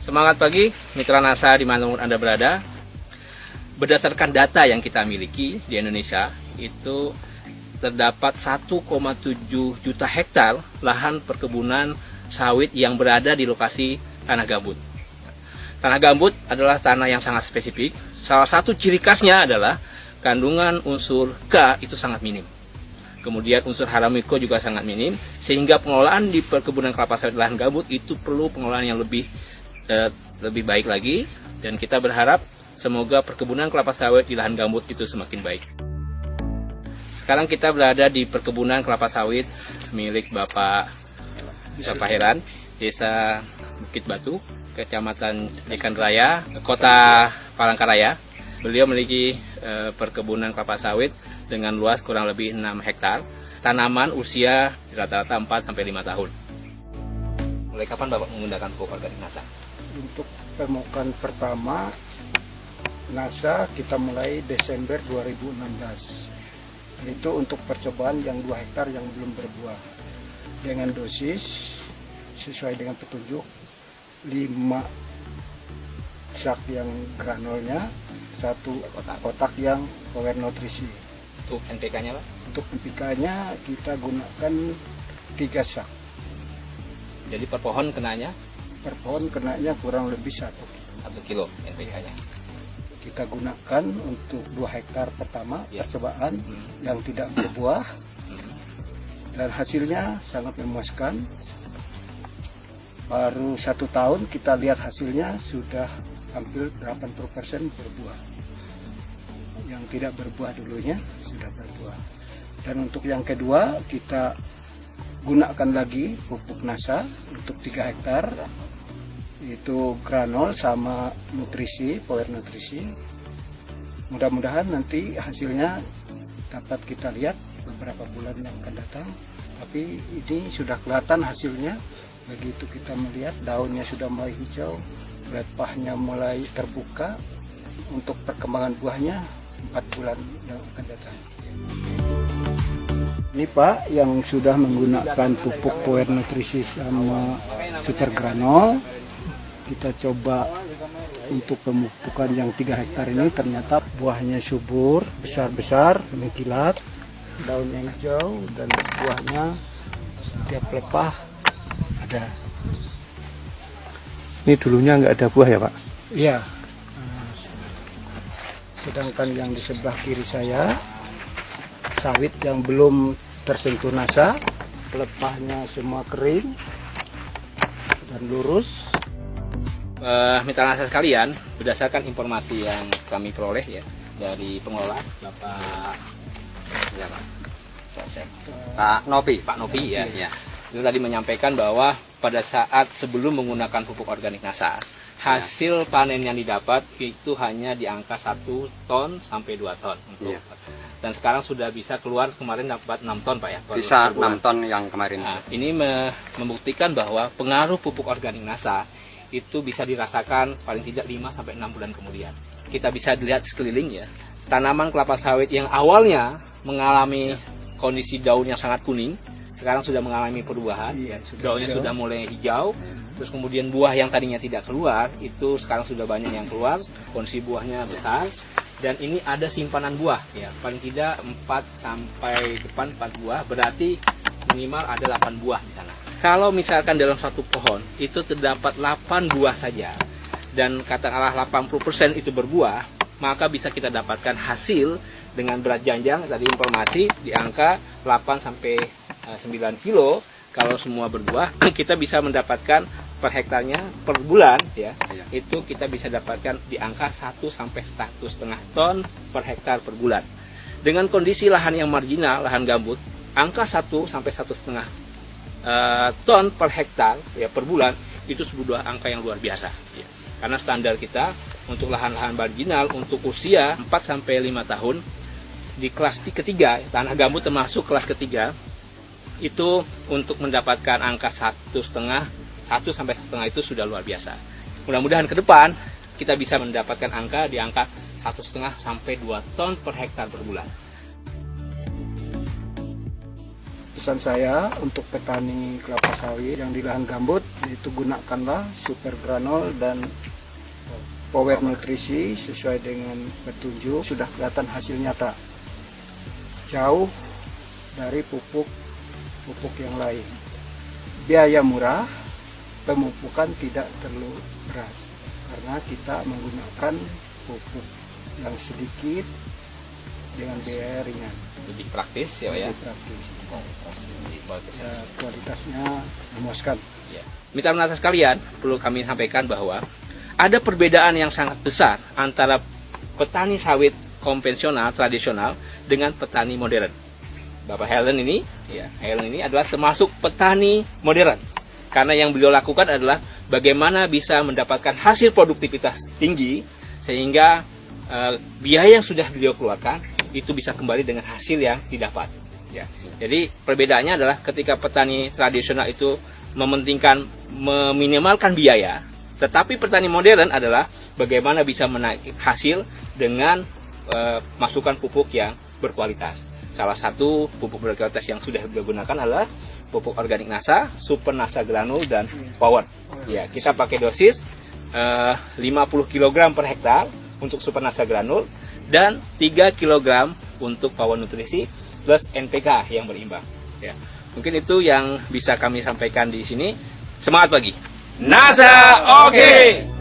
Semangat pagi, mitra NASA dimanapun Anda berada. Berdasarkan data yang kita miliki di Indonesia, itu terdapat 1,7 juta hektar lahan perkebunan sawit yang berada di lokasi tanah gambut. Tanah gambut adalah tanah yang sangat spesifik. Salah satu ciri khasnya adalah kandungan unsur K itu sangat minim. Kemudian unsur haramiko juga sangat minim, sehingga pengelolaan di perkebunan kelapa sawit lahan gambut itu perlu pengelolaan yang lebih baik lagi, dan kita berharap semoga perkebunan kelapa sawit di lahan gambut itu semakin baik. Sekarang kita berada di perkebunan kelapa sawit milik Bapak Heran, Desa Bukit Batu, Kecamatan Ikan Raya, Kota Palangkaraya. Beliau memiliki perkebunan kelapa sawit dengan luas kurang lebih 6 hektar. Tanaman usia rata-rata 4-5 tahun. Mulai kapan Bapak menggunakan pupuk organik NASA? Untuk pemupukan pertama NASA kita mulai Desember 2016. Itu untuk percobaan yang 2 hektar yang belum berbuah. Dengan dosis sesuai dengan petunjuk 5 sak yang granulnya, 1 kotak yang power nutrisi. Untuk NPK-nya Pak? Untuk NPK-nya kita gunakan 3 sak. Jadi per pohon kenanya? Per pohon kenanya kurang lebih 1 kilo NPK-nya. Kita gunakan untuk 2 hektar pertama percobaan yang tidak berbuah, dan hasilnya sangat memuaskan. Baru 1 tahun kita lihat hasilnya sudah hampir 80% berbuah. Yang tidak berbuah dulunya sudah berbuah. Dan untuk yang kedua kita gunakan lagi pupuk NASA untuk 3 hektar. Itu granul sama nutrisi, power nutrisi. Mudah-mudahan nanti hasilnya dapat kita lihat beberapa bulan yang akan datang. Tapi ini sudah kelihatan hasilnya. Begitu kita melihat daunnya sudah mulai hijau, pelepahnya mulai terbuka. Untuk perkembangan buahnya 4 bulan yang akan datang. Ini Pak yang sudah menggunakan pupuk power nutrisi sama super granul. Kita coba untuk pemupukan yang 3 hektar ini, ternyata buahnya subur, besar-besar, mengkilat, daunnya hijau, dan buahnya setiap pelepah ada. Ini dulunya nggak ada buah ya Pak? Iya. Sedangkan yang di sebelah kiri saya, sawit yang belum tersentuh NASA, pelepahnya semua kering dan lurus. Mitra NASA sekalian, berdasarkan informasi yang kami peroleh ya dari pengelola Pak Nopi ya. Itu tadi menyampaikan bahwa pada saat sebelum menggunakan pupuk organik NASA, hasil panen yang didapat itu hanya di angka 1 ton sampai 2 ton untuk. Dan sekarang sudah bisa keluar, kemarin dapat 6 ton Pak ya. Bisa 6 ton yang kemarin. Nah, ini membuktikan bahwa pengaruh pupuk organik NASA itu bisa dirasakan paling tidak 5-6 bulan kemudian. Kita bisa dilihat sekeliling ya, tanaman kelapa sawit yang awalnya mengalami kondisi daun yang sangat kuning, sekarang sudah mengalami perubahan, daunnya sudah mulai hijau, terus kemudian buah yang tadinya tidak keluar, itu sekarang sudah banyak yang keluar, kondisi buahnya besar, dan ini ada simpanan buah ya, paling tidak 4 buah, berarti minimal ada 8 buah di sana. Kalau misalkan dalam satu pohon itu terdapat 8 buah saja, dan katakanlah 80% itu berbuah, maka bisa kita dapatkan hasil dengan berat janjang tadi informasi di angka 8-9 kilo. Kalau semua berbuah, kita bisa mendapatkan per hektarnya per bulan ya, itu kita bisa dapatkan di angka 1-1,5 ton per hektar per bulan. Dengan kondisi lahan yang marginal, lahan gambut, angka 1-1,5 ton per hektar ya per bulan itu sebuah angka yang luar biasa ya. Karena standar kita untuk lahan-lahan marginal untuk usia 4-5 tahun di kelas ketiga, tanah gambut termasuk kelas ketiga, itu untuk mendapatkan angka 1,5 itu sudah luar biasa. Mudah-mudahan ke depan kita bisa mendapatkan angka di angka 1,5 sampai 2 ton per hektar per bulan. pesan saya untuk petani kelapa sawit yang di lahan gambut, itu gunakanlah super granul dan power nutrisi sesuai dengan petunjuk. Sudah kelihatan hasil nyata, jauh dari pupuk yang lain. Biaya murah, pemupukan tidak terlalu berat karena kita menggunakan pupuk yang sedikit dengan biaya ringan. Lebih praktis ya Pak ya. Lebih praktis. Kualitasnya. Ya, kualitasnya memuaskan. Ya. Mitra penata sekalian, perlu kami sampaikan bahwa ada perbedaan yang sangat besar antara petani sawit konvensional tradisional dengan petani modern. Bapak Helen ini adalah termasuk petani modern. Karena yang beliau lakukan adalah bagaimana bisa mendapatkan hasil produktivitas tinggi sehingga biaya yang sudah beliau keluarkan itu bisa kembali dengan hasil yang didapat. Ya. Jadi perbedaannya adalah ketika petani tradisional itu meminimalkan biaya, tetapi petani modern adalah bagaimana bisa menaiki hasil dengan masukan pupuk yang berkualitas. Salah satu pupuk berkualitas yang sudah beliau gunakan adalah pupuk organik NASA, Super NASA Granul dan Power. Ya, kita pakai dosis 50 kg per hektar untuk Super NASA Granul dan 3 kg untuk Power Nutrisi plus NPK yang berimbang. Ya. Mungkin itu yang bisa kami sampaikan di sini. Semangat pagi. NASA oke.